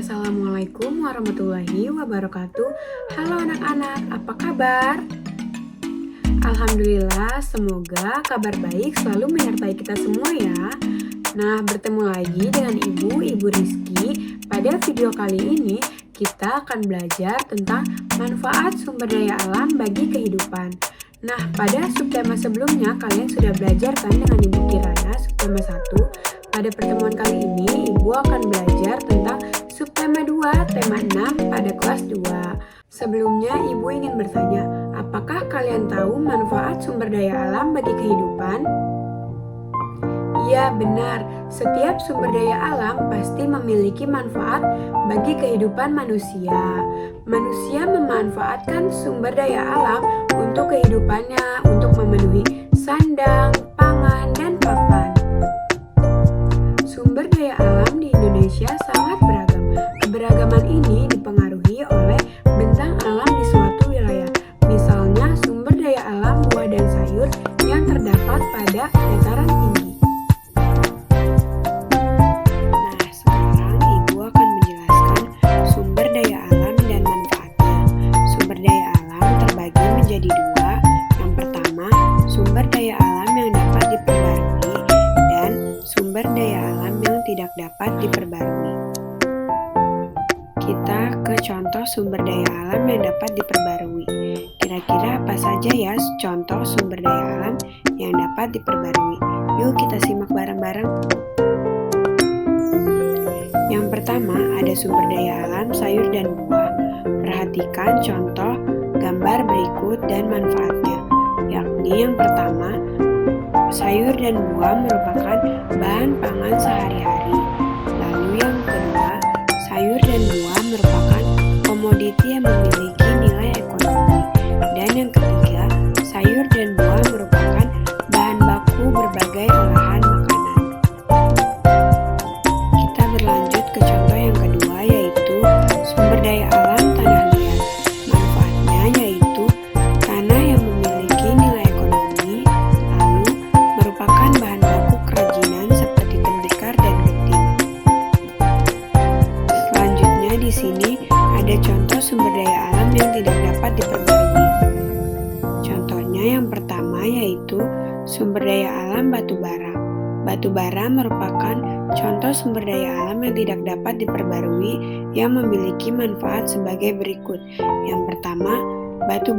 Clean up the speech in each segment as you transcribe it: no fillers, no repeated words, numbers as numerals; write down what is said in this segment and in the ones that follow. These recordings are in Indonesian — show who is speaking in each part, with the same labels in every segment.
Speaker 1: Assalamualaikum warahmatullahi wabarakatuh. Halo anak-anak, apa kabar? Alhamdulillah, semoga kabar baik selalu menyertai kita semua ya. Nah, bertemu lagi dengan Ibu Rizky. Pada video kali ini, kita akan belajar tentang manfaat sumber daya alam bagi kehidupan. Nah, pada subtema sebelumnya kalian sudah belajar kan dengan Ibu Kirana subtema 1. Pada pertemuan kali ini, Ibu akan belajar tentang subtema 2, tema 6 pada kelas 2. Sebelumnya, Ibu ingin bertanya, apakah kalian tahu manfaat sumber daya alam bagi kehidupan? Ya, benar. Setiap sumber daya alam pasti memiliki manfaat bagi kehidupan manusia. Manusia memanfaatkan sumber daya alam untuk kehidupannya, untuk memenuhi sandang, pangan, dan papan. Sumber daya alam di Indonesia sangat beragam. Keberagaman ini dipengaruhi oleh bentang alam di suatu wilayah. Misalnya, sumber daya alam buah dan sayur yang terdapat pada dataran tinggi. Nah, sekarang Ibu akan menjelaskan sumber daya alam dan manfaatnya. Sumber daya alam terbagi menjadi dua. Yang pertama, sumber daya alam yang dapat diperbarui dan sumber daya alam yang tidak dapat diperbarui. Kita ke contoh sumber daya alam yang dapat diperbarui. Kira-kira apa saja ya contoh sumber daya alam yang dapat diperbarui? Yuk kita simak bareng-bareng. Yang pertama ada sumber daya alam sayur dan buah. Perhatikan contoh gambar berikut dan manfaatnya. Yakni yang pertama, sayur dan buah merupakan bahan pangan sehari-hari. Lalu yang kedua, sayur dan buah merupakan komoditi yang memiliki nilai ekonomi. Dan yang ketiga, sayur dan buah merupakan bahan baku berbagai olahan makanan. Kita berlanjut ke contoh yang kedua, yaitu sumber daya alam tanah liat. Manfaatnya yaitu tanah yang memiliki nilai ekonomi, lalu merupakan bahan baku kerajinan seperti tembikar dan genting. Selanjutnya di sini ada contoh sumber daya alam yang tidak dapat diperbarui. Contohnya yang pertama yaitu sumber daya alam batu bara. Batu bara merupakan contoh sumber daya alam yang tidak dapat diperbarui yang memiliki manfaat sebagai berikut. Yang pertama, batu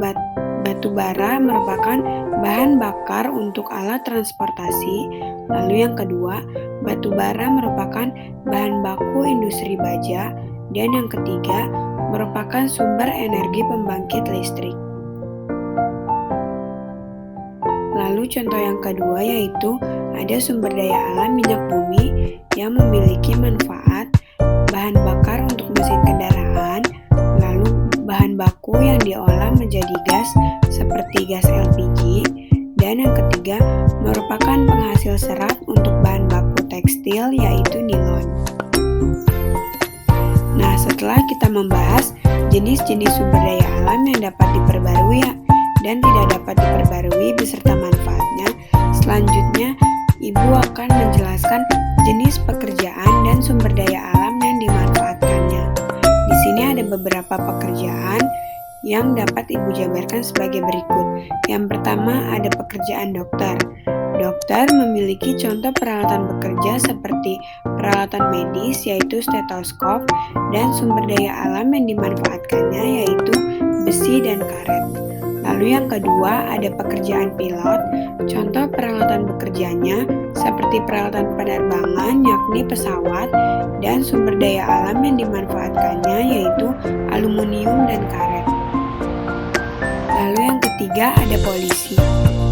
Speaker 1: bara merupakan bahan bakar untuk alat transportasi. Lalu yang kedua, batu bara merupakan bahan baku industri baja. Dan yang ketiga, merupakan sumber energi pembangkit listrik. Lalu contoh yang kedua yaitu ada sumber daya alam minyak bumi yang memiliki manfaat bahan bakar untuk mesin kendaraan, lalu bahan baku yang diolah menjadi gas seperti gas LPG, dan yang ketiga merupakan penghasil serat untuk bahan baku tekstil yaitu nilon. Nah, setelah kita membahas jenis-jenis sumber daya alam yang dapat diperbarui dan tidak dapat diperbarui beserta manfaatnya, selanjutnya Ibu akan menjelaskan jenis pekerjaan dan sumber daya alam yang dimanfaatkannya. Di sini ada beberapa pekerjaan yang dapat Ibu jabarkan sebagai berikut. Yang pertama ada pekerjaan dokter. Dokter memiliki contoh peralatan bekerja seperti peralatan medis yaitu stetoskop dan sumber daya alam yang dimanfaatkannya yaitu besi dan karet. Lalu yang kedua ada pekerjaan pilot. Contoh peralatan bekerjanya seperti peralatan penerbangan yakni pesawat dan sumber daya alam yang dimanfaatkannya yaitu aluminium dan karet. Lalu yang ketiga ada polisi.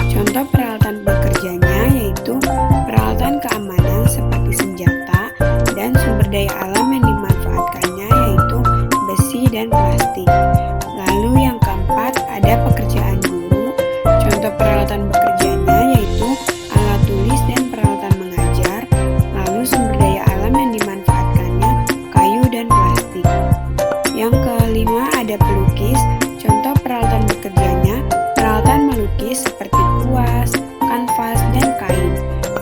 Speaker 1: Contoh peralatan bekerjanya yaitu peralatan keamanan seperti senjata dan sumber daya alam yang dimanfaatkannya yaitu besi dan plastik. Lalu yang keempat ada pekerjaan guru. Contoh peralatan bekerjanya yaitu alat tulis dan peralatan mengajar. Lalu sumber daya alam yang dimanfaatkannya kayu dan plastik. Yang kelima ada pelukis. Contoh peralatan bekerjanya peralatan melukis seperti kuas, kanvas, dan kain.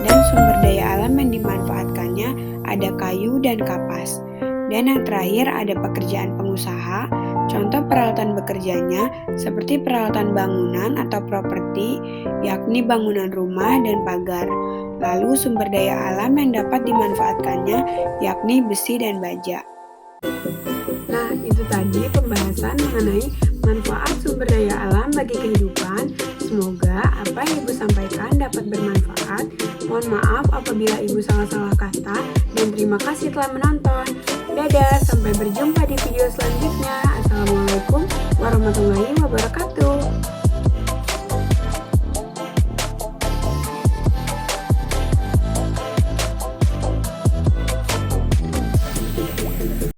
Speaker 1: Dan sumber daya alam yang dimanfaatkannya ada kayu dan kapas. Dan yang terakhir ada pekerjaan pengusaha. Contoh peralatan bekerjanya seperti peralatan bangunan atau properti, yakni bangunan rumah dan pagar. Lalu sumber daya alam yang dapat dimanfaatkannya, yakni besi dan baja. Nah, itu tadi pembahasan mengenai manfaat sumber daya alam bagi kehidupan. Semoga apa yang Ibu sampaikan dapat bermanfaat. Mohon maaf apabila Ibu salah-salah kata, dan terima kasih telah menonton. Dadah, sampai berjumpa di video selanjutnya. Assalamualaikum warahmatullahi wabarakatuh.